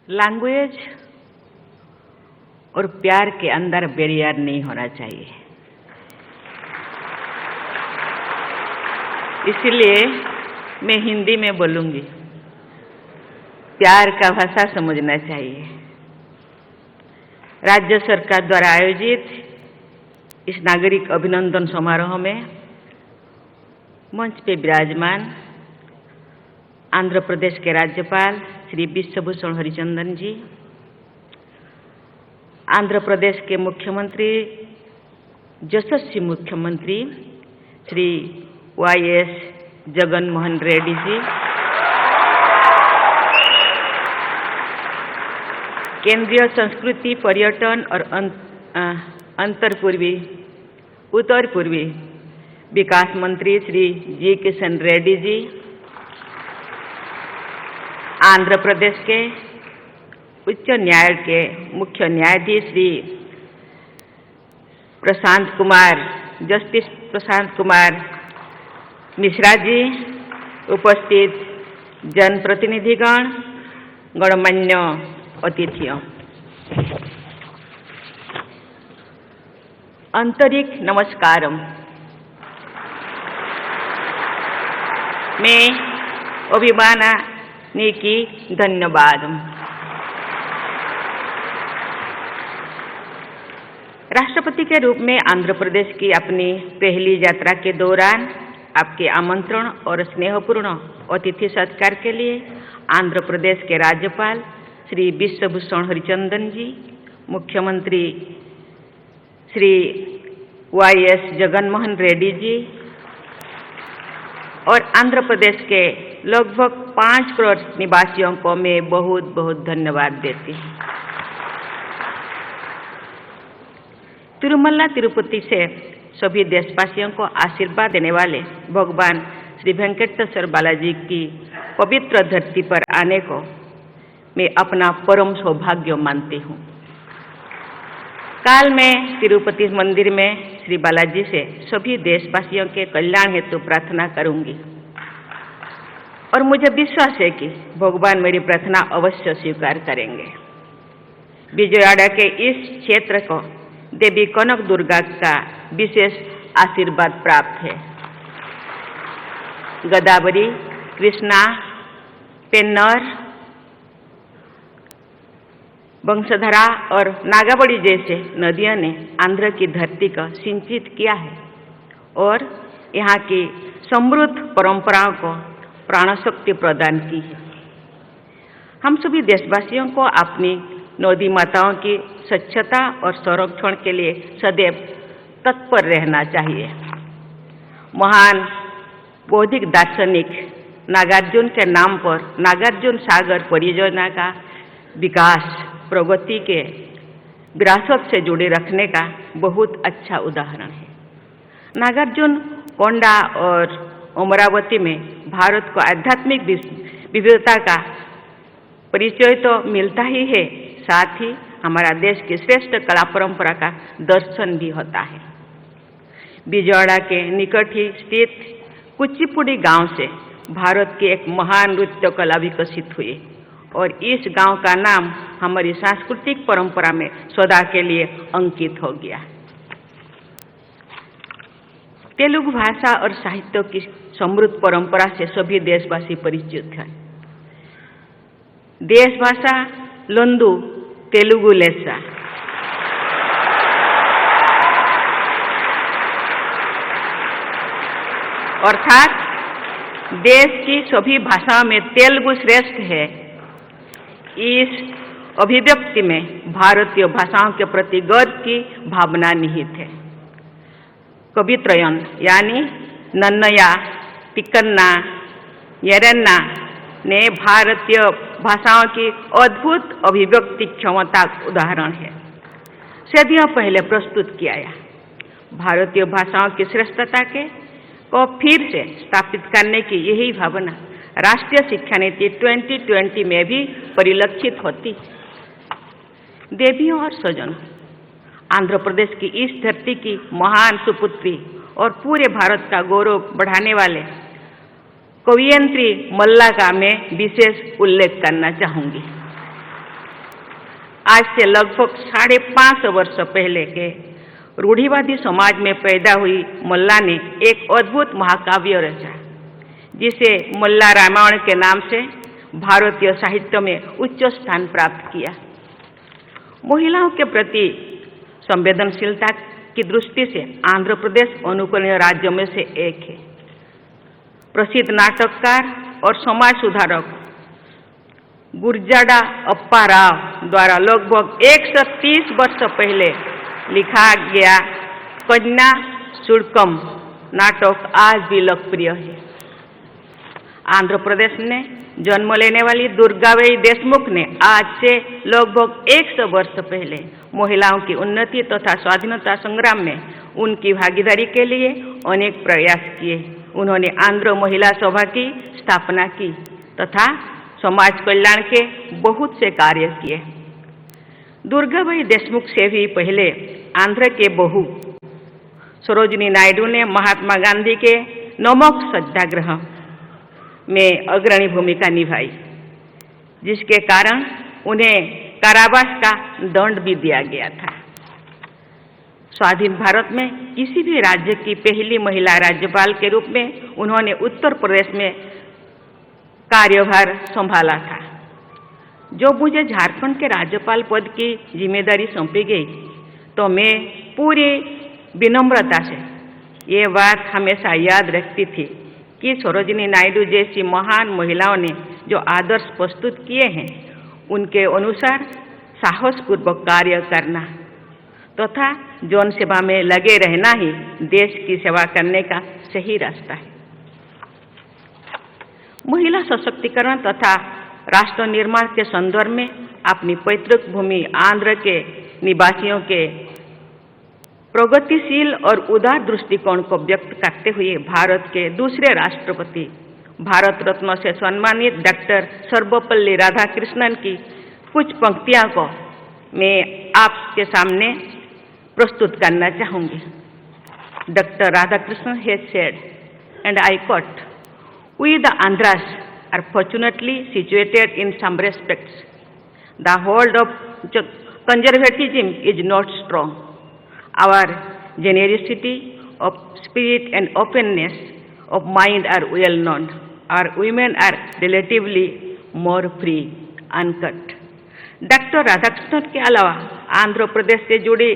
Language और प्यार के अंदर बैरियर नहीं होना चाहिए। इसलिए मैं हिंदी में बोलूंगी। प्यार का भाषा समझना चाहिए। राज्य सरकार द्वारा आयोजित इस नागरिक अभिनंदन समारोह में मंच पे विराजमान आंध्र प्रदेश के राज्यपाल श्री विश्वभूषण हरिचंदन जी, आंध्र प्रदेश के मुख्यमंत्री यशस्वी मुख्यमंत्री श्री वाई.एस. जगन मोहन रेड्डी जी, केंद्रीय संस्कृति पर्यटन और उत्तर पूर्वी विकास मंत्री श्री जी किशन रेड्डी जी, आंध्र प्रदेश के उच्च न्यायालय के मुख्य न्यायाधीश श्री जस्टिस प्रशांत कुमार मिश्रा जी, उपस्थित जनप्रतिनिधिगण, गणमान्य अतिथियों, आंतरिक नमस्कारम। मैं अभिमानानिकी धन्यवाद। राष्ट्रपति के रूप में आंध्र प्रदेश की अपनी पहली यात्रा के दौरान आपके आमंत्रण और स्नेहपूर्ण अतिथि सत्कार के लिए आंध्र प्रदेश के राज्यपाल श्री विश्वभूषण हरिचंदन जी, मुख्यमंत्री श्री वाई.एस. जगन मोहन रेड्डी जी और आंध्र प्रदेश के लगभग 5 करोड़ निवासियों को मैं बहुत बहुत धन्यवाद देती हूँ। तिरुमला तिरुपति से सभी देशवासियों को आशीर्वाद देने वाले भगवान श्री वेंकटेश्वर बालाजी की पवित्र धरती पर आने को मैं अपना परम सौभाग्य मानती हूँ। काल मैं तिरुपति मंदिर में श्री बालाजी से सभी देशवासियों के कल्याण हेतु प्रार्थना करूंगी और मुझे विश्वास है कि भगवान मेरी प्रार्थना अवश्य स्वीकार करेंगे। विजयवाड़ा के इस क्षेत्र को देवी कनक दुर्गा का विशेष आशीर्वाद प्राप्त है। गोदावरी, कृष्णा, पेन्नर, वंशधारा और नागावली जैसे नदियों ने आंध्र की धरती को सिंचित किया है और यहाँ की समृद्ध परंपराओं को प्राणशक्ति प्रदान की है। हम सभी देशवासियों को अपनी नदी माताओं की स्वच्छता और संरक्षण के लिए सदैव तत्पर रहना चाहिए। महान बौद्धिक दार्शनिक नागार्जुन के नाम पर नागार्जुन सागर परियोजना का विकास प्रगति के विरासत से जुड़े रखने का बहुत अच्छा उदाहरण है। नागार्जुन कोंडा और अमरावती में भारत को आध्यात्मिक विविधता का परिचय तो मिलता ही है, साथ ही हमारा देश की श्रेष्ठ कला परंपरा का दर्शन भी होता है। विजयवाड़ा के निकट ही स्थित कुचिपुड़ी गांव से भारत की एक महान नृत्य कला विकसित हुई और इस गांव का नाम हमारी सांस्कृतिक परंपरा में सदा के लिए अंकित हो गया। तेलुगु भाषा और साहित्य की समृद्ध परंपरा से सभी देशवासी परिचित हैं। देश भाषा लंदु तेलुगु लेसा। अर्थात देश की सभी भाषाओं में तेलुगु श्रेष्ठ है। इस अभिव्यक्ति में भारतीय भाषाओं के प्रति गर्व की भावना निहित है। कवित्रयन यानी नन्नया, तिक्कन्ना, येरन्ना ने भारतीय भाषाओं की अद्भुत अभिव्यक्ति क्षमता का उदाहरण है। सदियों पहले प्रस्तुत किया गया भारतीय भाषाओं की श्रेष्ठता को फिर से स्थापित करने की यही भावना राष्ट्रीय शिक्षा नीति 2020 में भी परिलक्षित होती। देवियों और स्वजनों, आंध्र प्रदेश की इस धरती की महान सुपुत्री और पूरे भारत का गौरव बढ़ाने वाले कवयित्री मल्ला का मैं विशेष उल्लेख करना चाहूंगी। आज से लगभग 550 वर्ष पहले के रूढ़िवादी समाज में पैदा हुई मल्ला ने एक अद्भुत महाकाव्य रचा, जिसे मल्ला रामायण के नाम से भारतीय साहित्य में उच्च स्थान प्राप्त किया। महिलाओं के प्रति संवेदनशीलता की दृष्टि से आंध्र प्रदेश अनुकरणीय राज्यों में से एक है। प्रसिद्ध नाटककार और समाज सुधारक गुरजाड़ा अप्पा राव द्वारा लगभग 130 वर्ष पहले लिखा गया कन्या शुल्कम नाटक आज भी लोकप्रिय है। आंध्र प्रदेश में जन्म लेने वाली दुर्गाबाई देशमुख ने आज से लगभग 100 वर्ष पहले महिलाओं की उन्नति तथा स्वाधीनता संग्राम में उनकी भागीदारी के लिए अनेक प्रयास किए। उन्होंने आंध्र महिला सभा की स्थापना की तथा समाज कल्याण के बहुत से कार्य किए। दुर्गाबाई देशमुख से भी पहले आंध्र के बहू सरोजिनी नायडू ने महात्मा गांधी के नमक सत्याग्रह में अग्रणी भूमिका निभाई, जिसके कारण उन्हें कारावास का दंड भी दिया गया था। स्वाधीन भारत में किसी भी राज्य की पहली महिला राज्यपाल के रूप में उन्होंने उत्तर प्रदेश में कार्यभार संभाला था। जो मुझे झारखंड के राज्यपाल पद की जिम्मेदारी सौंपी गई, तो मैं पूरी विनम्रता से ये बात हमेशा याद रखती थी कि सरोजिनी नायडू जैसी महान महिलाओं ने जो आदर्श प्रस्तुत किए हैं, उनके अनुसार साहसपूर्वक कार्य करना तथा जन सेवा में लगे रहना ही देश की सेवा करने का सही रास्ता है। महिला सशक्तिकरण तथा राष्ट्र निर्माण के संदर्भ में अपनी पैतृक भूमि आंध्र के निवासियों के प्रगतिशील और उदार दृष्टिकोण को व्यक्त करते हुए भारत के दूसरे राष्ट्रपति भारत रत्न से सम्मानित डॉक्टर सर्वपल्ली राधाकृष्णन की कुछ पंक्तियों को मैं आपके सामने प्रस्तुत करना चाहूँगी। Doctor Radhakrishnan has said, and I quote, "We the Andhras are fortunately situated in some respects. The hold of conservatism is not strong. Our generosity of spirit and openness of mind are well known. Our women are relatively more free." Uncut. Doctor Radhakrishnan के अलावा आंध्र प्रदेश से जुड़ी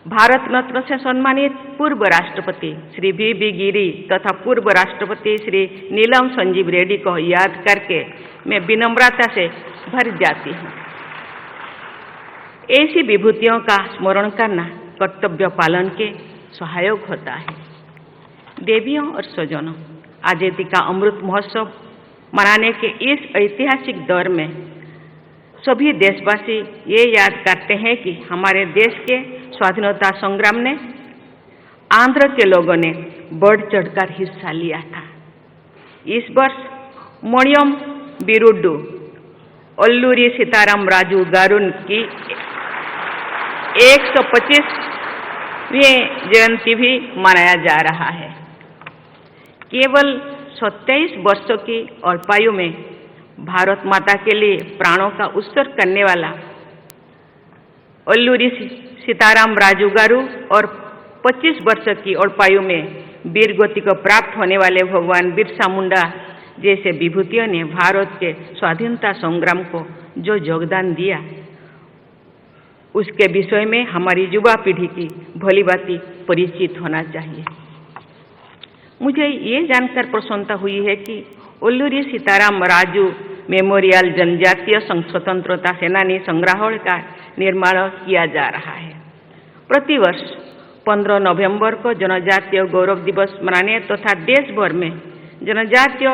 भारत रत्न से सम्मानित पूर्व राष्ट्रपति Shri we गिरी तथा पूर्व राष्ट्रपति श्री नीलम संजीव रेड्डी को याद करके मैं विनम्रता से भर जाती हूँ। ऐसी विभूतियों का स्मरण करना कर्तव्य पालन के सहायक होता है। देवियों और स्वजनों, आज़ादी का अमृत महोत्सव मनाने के इस ऐतिहासिक दौर में सभी देशवासी ये याद करते हैं कि हमारे देश के स्वाधीनता संग्राम में आंध्र के लोगों ने बढ़ चढ़कर हिस्सा लिया था। इस वर्ष मणियम बिरुड्डू अल्लूरी सीताराम राजू गारू की 125वीं जयंती भी मनाया जा रहा है। केवल 27 वर्षों की अल्पायु में भारत माता के लिए प्राणों का उत्सर्ग करने वाला अल्लूरी सीताराम राजू गारू और 25 वर्ष की अल्पायु में वीर गति को प्राप्त होने वाले भगवान बिरसा मुंडा जैसे विभूतियों ने भारत के स्वाधीनता संग्राम को जो योगदान दिया, उसके विषय में हमारी युवा पीढ़ी की भलीभांति परिचित होना चाहिए। मुझे ये जानकर प्रसन्नता हुई है कि अल्लूरी सीताराम राजू मेमोरियल जनजातीय स्वतंत्रता सेनानी संग्रहालय का निर्माण किया जा रहा है। प्रतिवर्ष 15 नवंबर को जनजातीय गौरव दिवस मनाने तथा देश भर में जनजातीय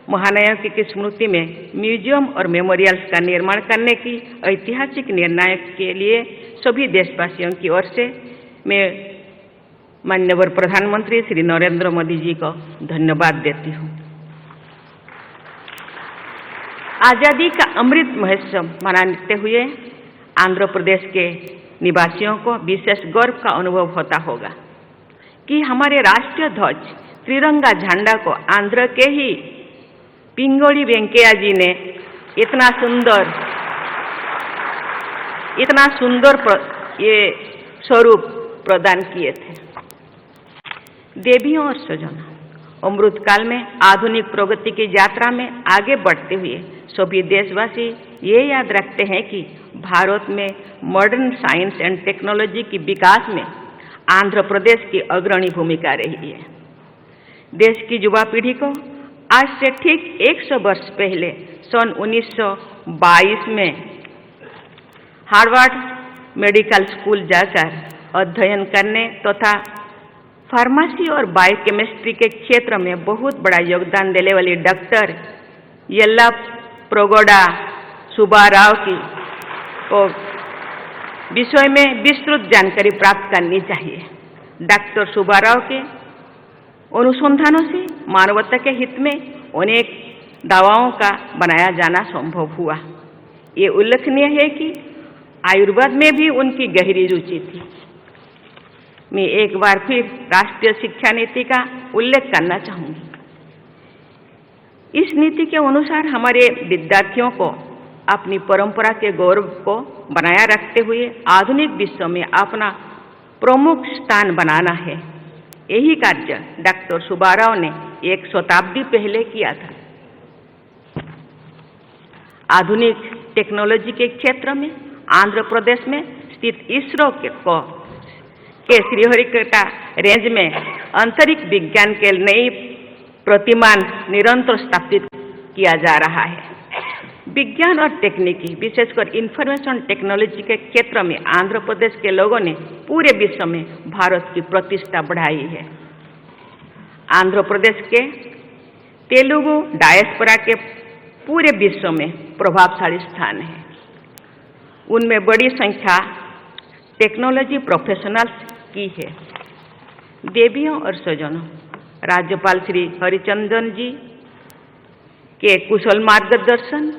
महानायकों की स्मृति में म्यूजियम और मेमोरियल्स का निर्माण करने की ऐतिहासिक निर्णय के लिए सभी देशवासियों की ओर से मैं माननीय प्रधानमंत्री श्री नरेंद्र मोदी जी को धन्यवाद देती हूँ। आज़ादी का अमृत महोत्सव मनाते हुए आंध्र प्रदेश के निवासियों को विशेष गर्व का अनुभव होता होगा कि हमारे राष्ट्रीय ध्वज त्रिरंगा झंडा को आंध्र के ही पिंगोली वेंकैया जी ने इतना सुंदर इतना सुंदर ये स्वरूप प्रदान किए थे। देवियों और स्वजनों, अमृत काल में आधुनिक प्रगति की यात्रा में आगे बढ़ते हुए सभी देशवासी ये याद रखते हैं कि भारत में मॉडर्न साइंस एंड टेक्नोलॉजी की विकास में आंध्र प्रदेश की अग्रणी भूमिका रही है। देश की युवा पीढ़ी को आज से ठीक 100 वर्ष पहले सन 1922 में हार्वर्ड मेडिकल स्कूल जाकर अध्ययन करने तथा फार्मेसी और बायोकेमिस्ट्री के क्षेत्र में बहुत बड़ा योगदान देने वाली डॉक्टर येल्लाप्रगोडा सुब्बाराव की को विषय में विस्तृत जानकारी प्राप्त करनी चाहिए। डॉक्टर सुब्बाराव के अनुसंधानों से मानवता के हित में अनेक दवाओं का बनाया जाना संभव हुआ। ये उल्लेखनीय है कि आयुर्वेद में भी उनकी गहरी रुचि थी। मैं एक बार फिर राष्ट्रीय शिक्षा नीति का उल्लेख करना चाहूँगी। इस नीति के अनुसार हमारे विद्यार्थियों को अपनी परंपरा के गौरव को बनाए रखते हुए आधुनिक विश्व में अपना प्रमुख स्थान बनाना है। यही कार्य डॉक्टर सुब्बाराव ने एक शताब्दी पहले किया था। आधुनिक टेक्नोलॉजी के क्षेत्र में आंध्र प्रदेश में स्थित इसरो के श्रीहरिकोटा रेंज में अंतरिक्ष विज्ञान के नई प्रतिमान निरंतर स्थापित किया जा रहा है। विज्ञान और तकनीकी विशेषकर इंफॉर्मेशन टेक्नोलॉजी के क्षेत्र में आंध्र प्रदेश के लोगों ने पूरे विश्व में भारत की प्रतिष्ठा बढ़ाई है। आंध्र प्रदेश के तेलुगु डायस्पोरा के पूरे विश्व में प्रभावशाली स्थान है। उनमें बड़ी संख्या टेक्नोलॉजी प्रोफेशनल्स की है। देवियों और स्वजनों, राज्यपाल श्री हरिचंदन जी के कुशल मार्गदर्शन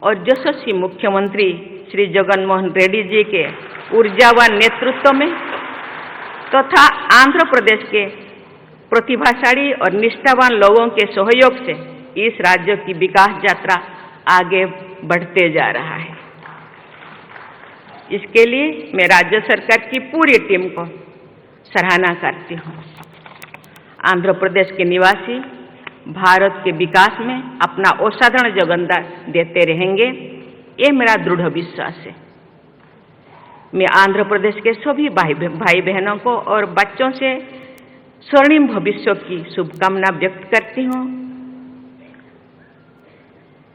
और यशस्वी मुख्यमंत्री श्री जगनमोहन रेड्डी जी के ऊर्जावान नेतृत्व में तथा आंध्र प्रदेश के प्रतिभाशाली और निष्ठावान लोगों के सहयोग से इस राज्य की विकास यात्रा आगे बढ़ते जा रहा है। इसके लिए मैं राज्य सरकार की पूरी टीम को सराहना करती हूँ। आंध्र प्रदेश के निवासी भारत के विकास में अपना असाधारण योगदान देते रहेंगे, ये मेरा दृढ़ विश्वास है। मैं आंध्र प्रदेश के सभी भाई बहनों को और बच्चों से स्वर्णिम भविष्य की शुभकामना व्यक्त करती हूँ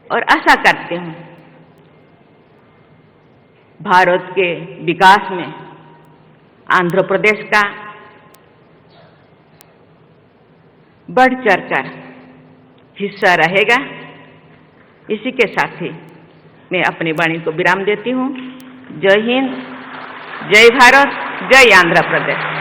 और आशा करती हूँ भारत के विकास में आंध्र प्रदेश का बढ़ चढ़कर हिस्सा रहेगा। इसी के साथ ही मैं अपनी वाणी को विराम देती हूँ। जय हिंद, जय भारत, जय आंध्र प्रदेश।